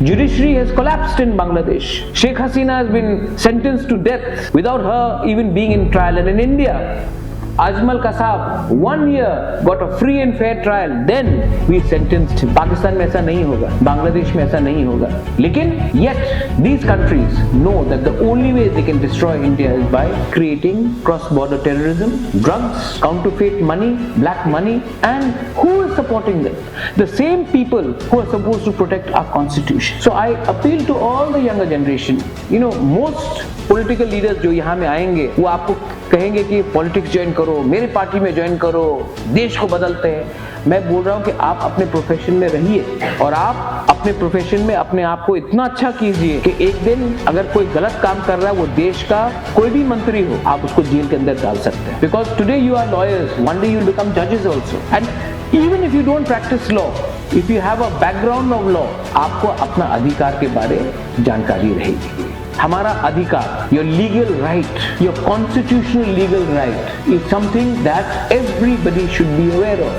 Judiciary has collapsed in Bangladesh. Sheikh Hasina has been sentenced to death without her even being in trial. And in India, Ajmal Kasab 1 year got a free and fair trial, then we sentenced him. Pakistan में ऐसा नहीं होगा, बांग्लादेश में ऐसा नहीं होगा. लेकिन yet these countries know that the only way they can destroy India is by creating cross-border terrorism, drugs, counterfeit money, black money, and who is supporting them? The same people who are supposed to protect our constitution. So I appeal to all the younger generation. You know, most political leaders जो यहाँ में आएंगे वो आपको कहेंगे कि politics join करो, मेरी पार्टी में ज्वाइन करो, देश को बदलते हैं. मैं बोल रहा हूँ कि आप अपने प्रोफेशन में रहिए और आप अपने प्रोफेशन में अपने आप को इतना अच्छा कीजिए कि एक दिन अगर कोई गलत काम कर रहा है, वो देश का कोई भी मंत्री हो, आप उसको जेल के अंदर डाल सकते हैं. Because today you are lawyers, one day you will become जजेस also. And even if you don't practise law, if you have a background of law, आपको अपना अधिकार के बारे जानकारी रहेगी. हमारा अधिकार, your legal right, your constitutional legal right is something that everybody should be aware of.